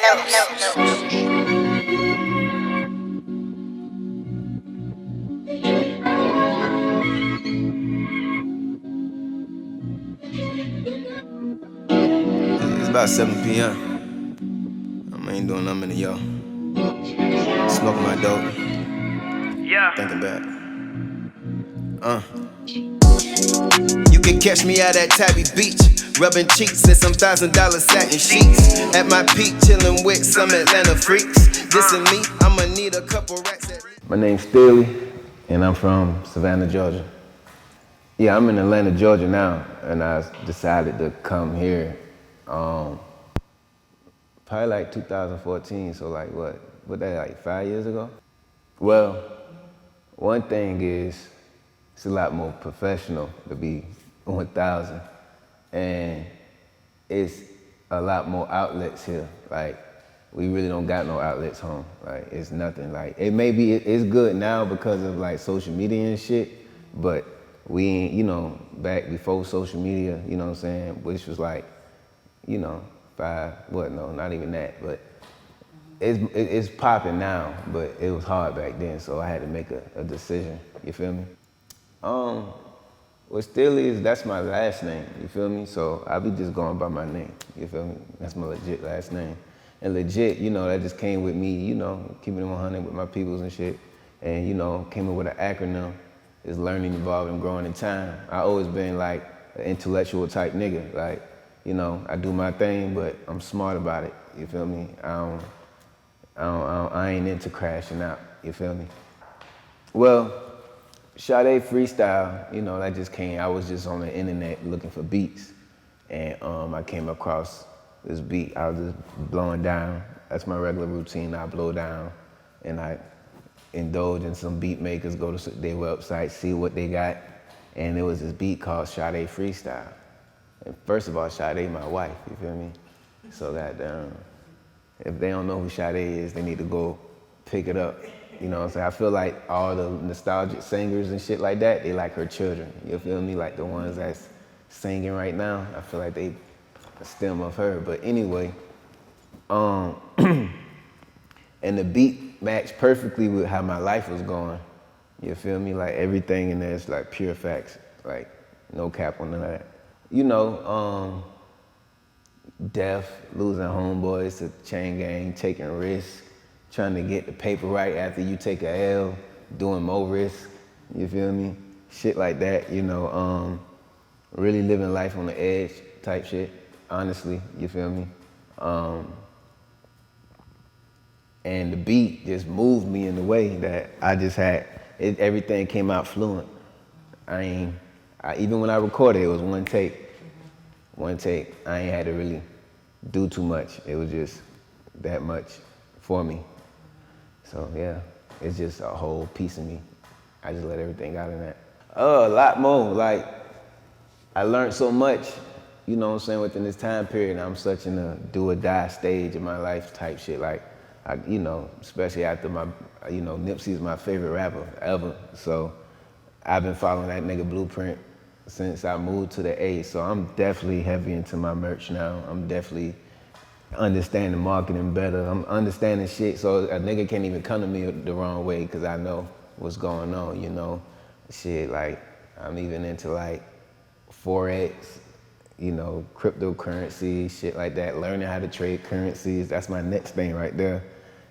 It's about 7 p.m. I ain't doing nothing to y'all. Smoking my dope. Yeah. Thinking back. You can catch me out at Tabby Beach, rubbing cheeks in some $1,000 satin sheets. At my peak, chilling with some Atlanta freaks. This and me, I'ma need a couple racks at least. My name's Steeley, and I'm from Savannah, Georgia. Yeah, I'm in Atlanta, Georgia now, and I decided to come here probably like 2014, so like what that, like 5 years ago? Well, one thing is, it's a lot more professional to be 1,000, and it's a lot more outlets here. Like, we really don't got no outlets home. Like, it's nothing. Like, it's good now because of like social media and shit, but we ain't, you know, back before social media, you know what I'm saying, which was like, you know, not even that, but it's popping now, but it was hard back then, so I had to make a decision, you feel me? What Steeley is, that's my last name, you feel me? So I be just going by my name, you feel me? That's my legit last name. And legit, you know, that just came with me, you know, keeping it 100 with my peoples and shit. And, you know, came up with an acronym. It's learning, evolving, growing in time. I always been like an intellectual type nigga. Like, you know, I do my thing, but I'm smart about it, you feel me? I ain't into crashing out, you feel me? Well, Sade Freestyle, you know, that just came. I was just on the internet looking for beats, and I came across this beat. I was just blowing down. That's my regular routine. I blow down, and I indulge in some beat makers, go to their website, see what they got, and there was this beat called Sade Freestyle. And first of all, Sade my wife, you feel me? So that if they don't know who Sade is, they need to go pick it up. You know what I'm saying? I feel like all the nostalgic singers and shit like that, they like her children. You feel me? Like the ones that's singing right now, I feel like they a stem of her. But anyway, and the beat matched perfectly with how my life was going. You feel me? Like everything in there is like pure facts, like no cap on that. You know, death, losing homeboys to chain gang, taking risks, trying to get the paper right after you take a L, doing more risk, you feel me? Shit like that, you know, really living life on the edge type shit, honestly, you feel me? And the beat just moved me in a way that I just had, everything came out fluent. Even when I recorded, it was one take. I ain't had to really do too much. It was just that much for me. So yeah, it's just a whole piece of me. I just let everything out in that. A lot more, like, I learned so much, you know what I'm saying, within this time period. I'm such in a do or die stage in my life type shit. Like, you know, especially after Nipsey's my favorite rapper ever. So I've been following that nigga blueprint since I moved to the A. So I'm definitely heavy into my merch now. I'm definitely understanding marketing better. I'm understanding shit, so a nigga can't even come to me the wrong way because I know what's going on, you know? Shit, like, I'm even into like Forex, you know, cryptocurrency, shit like that, learning how to trade currencies. That's my next thing right there,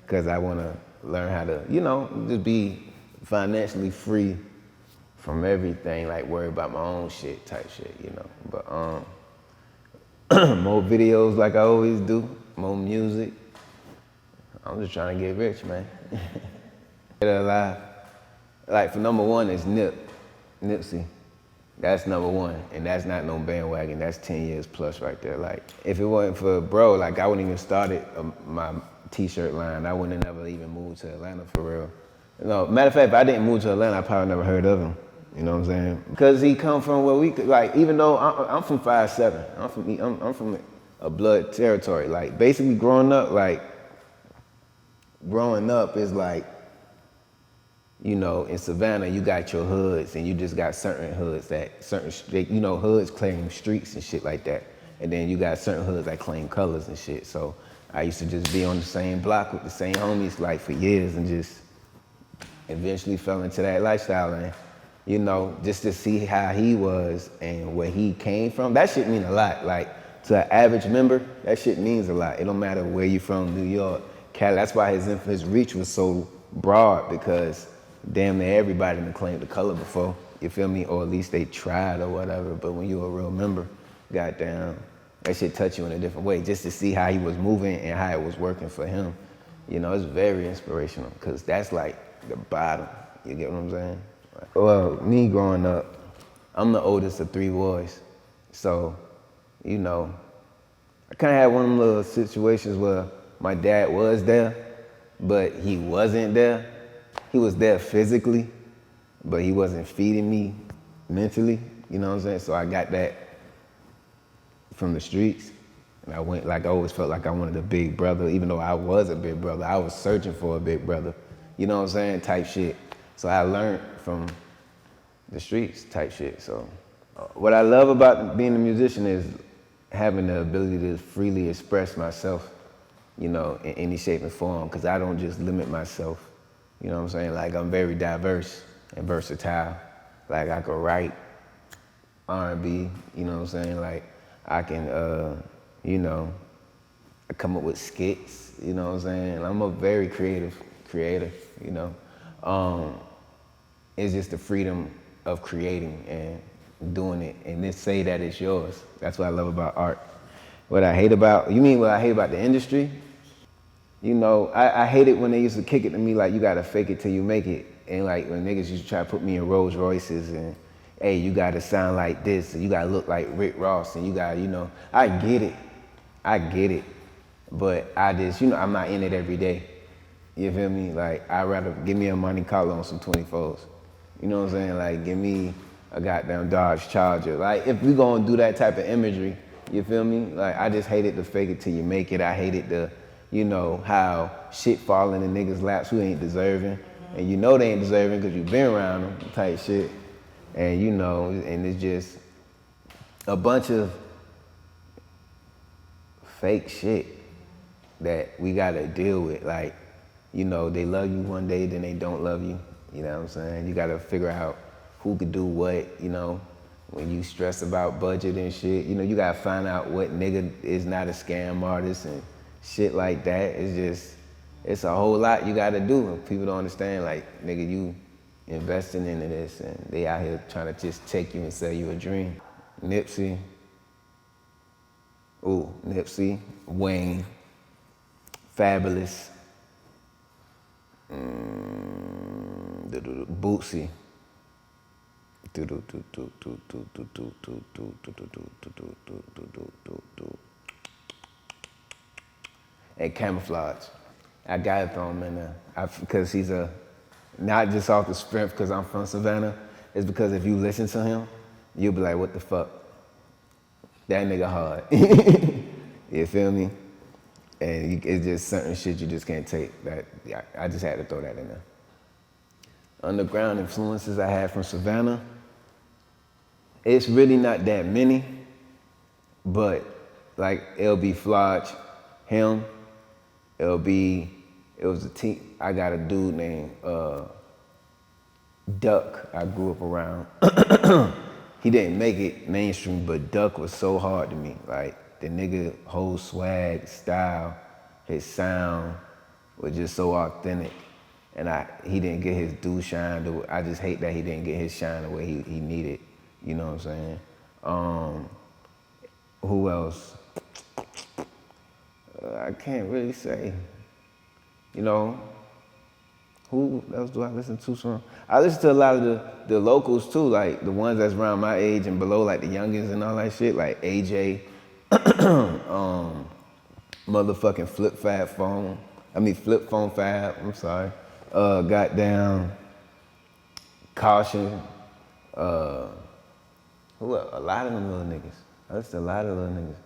because I want to learn how to, you know, just be financially free from everything, like worry about my own shit type shit, you know? But more videos like I always do, more music. I'm just trying to get rich, man. Get alive. Like, for number one is Nipsey. That's number one, and that's not no bandwagon. That's 10 years plus right there. Like, if it wasn't for bro, like, I wouldn't even started my t-shirt line. I wouldn't have never even moved to Atlanta for real. No, matter of fact, if I didn't move to Atlanta, I probably never heard of him. You know what I'm saying? Because he come from where we could, like, even though I'm from 5'7", I'm from a blood territory. Like, basically growing up is like, you know, in Savannah, you got your hoods, and you just got certain hoods you know, hoods claim streets and shit like that. And then you got certain hoods that claim colors and shit. So I used to just be on the same block with the same homies like for years and just eventually fell into that lifestyle. And, you know, just to see how he was and where he came from, that shit mean a lot. Like, to an average member, that shit means a lot. It don't matter where you from, New York, Cali. That's why his reach was so broad, because damn near everybody done claimed the color before, you feel me? Or at least they tried or whatever. But when you a real member, goddamn, that shit touch you in a different way. Just to see how he was moving and how it was working for him, you know, it's very inspirational, because that's like the bottom, you get what I'm saying? Well, me growing up, I'm the oldest of 3 boys. So, you know, I kind of had one of them little situations where my dad was there, but he wasn't there. He was there physically, but he wasn't feeding me mentally, you know what I'm saying? So I got that from the streets. And I went, like, I always felt like I wanted a big brother, even though I was a big brother. I was searching for a big brother, you know what I'm saying, type shit. So I learned from the streets type shit. So what I love about being a musician is having the ability to freely express myself, you know, in any shape and form, because I don't just limit myself, you know what I'm saying? Like, I'm very diverse and versatile. Like, I could write R&B, you know what I'm saying? Like, I can, you know, come up with skits, you know what I'm saying? I'm a very creative creator, you know? It's just the freedom of creating and doing it, and then say that it's yours. That's what I love about art. What I hate about, you mean what I hate about the industry? You know, I hate it when they used to kick it to me like, you gotta fake it till you make it. And like when niggas used to try to put me in Rolls Royces and, hey, you gotta sound like this, and you gotta look like Rick Ross, and you gotta, you know, I get it. But I just, you know, I'm not in it every day. You feel me? Like, I'd rather give me a Monte Carlo on some 24s. You know what I'm saying? Like, give me a goddamn Dodge Charger. Like, if we gonna do that type of imagery, you feel me? Like, I just hated to fake it till you make it. I hated the, you know, how shit falling in niggas' laps who ain't deserving. And you know they ain't deserving because you've been around them type shit. And you know, and it's just a bunch of fake shit that we gotta deal with. Like, you know, they love you one day, then they don't love you. You know what I'm saying? You gotta figure out who could do what, you know, when you stress about budget and shit. You know, you gotta find out what nigga is not a scam artist and shit like that. It's just, it's a whole lot you gotta do. People don't understand, like, nigga, you investing into this and they out here trying to just take you and sell you a dream. Nipsey, Wayne, Fabulous, Bootsy, and Camouflage. I gotta throw him in there because he's not just off the strength because I'm from Savannah, it's because if you listen to him, you'll be like, what the fuck? That nigga hard. You feel me? And it's just certain shit you just can't take. I just had to throw that in there. Underground influences I had from Savannah, it's really not that many, but like LB Flodge, him, LB, it was a team, I got a dude named Duck I grew up around. He didn't make it mainstream, but Duck was so hard to me. Like, the nigga whole swag, style, his sound was just so authentic. And he didn't get his due shine. I just hate that he didn't get his shine the way he needed. You know what I'm saying? Who else? I can't really say. You know, who else do I listen to from? I listen to a lot of the locals too, like the ones that's around my age and below, like the youngins and all that shit, like AJ, motherfucking Flip Phone Fab, I'm sorry. Goddamn Caution, who else? A lot of them little niggas. I listen to a lot of little niggas.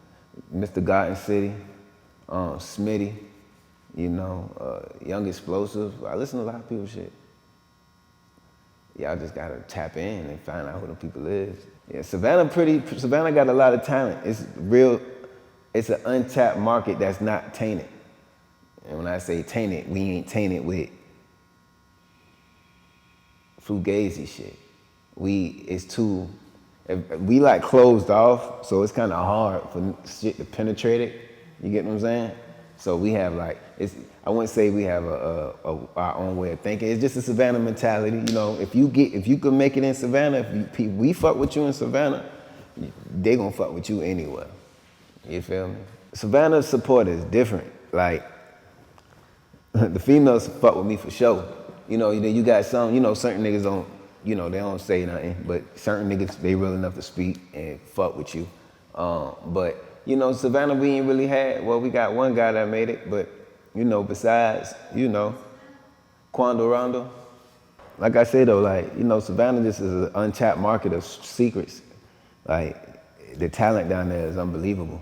Mr. Garden City, Smitty, you know, Young Explosive. I listen to a lot of people's shit. Y'all just gotta tap in and find out who them people is. Yeah, Savannah got a lot of talent. It's real it's an untapped market that's not tainted. And when I say tainted, we ain't tainted with fugazi shit. It's too, we like closed off, so it's kind of hard for shit to penetrate it. You get what I'm saying? So we have like, I wouldn't say we have our own way of thinking. It's just a Savannah mentality. You know, if you could make it in Savannah, if we fuck with you in Savannah, they gonna fuck with you anywhere. You feel me? Savannah's support is different. Like, the females fuck with me for sure. You know, you got some, you know, certain niggas don't, you know, they don't say nothing, but certain niggas, they real enough to speak and fuck with you. But, you know, Savannah, we ain't really had, well, we got one guy that made it, but, you know, besides, you know, Quando Rondo. Like I say though, like, you know, Savannah just is an untapped market of secrets. Like, the talent down there is unbelievable.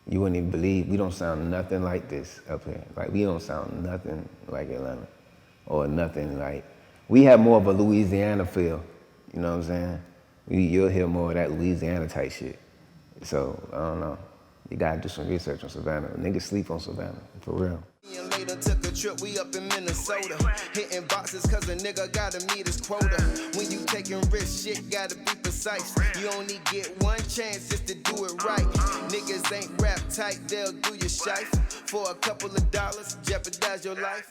You wouldn't even believe, we don't sound nothing like this up here. Like, we don't sound nothing like Atlanta, or nothing like, we have more of a Louisiana feel, you know what I'm saying? You'll hear more of that Louisiana type shit. So, I don't know. You gotta do some research on Savannah. Niggas sleep on Savannah, for real. Later took a trip, we up in Minnesota. Hitting boxes cause a nigga gotta meet his quota. When you taking risks, shit gotta be precise. You only get one chance just to do it right. Niggas ain't rap tight, they'll do your shife. For a couple of dollars, jeopardize your life.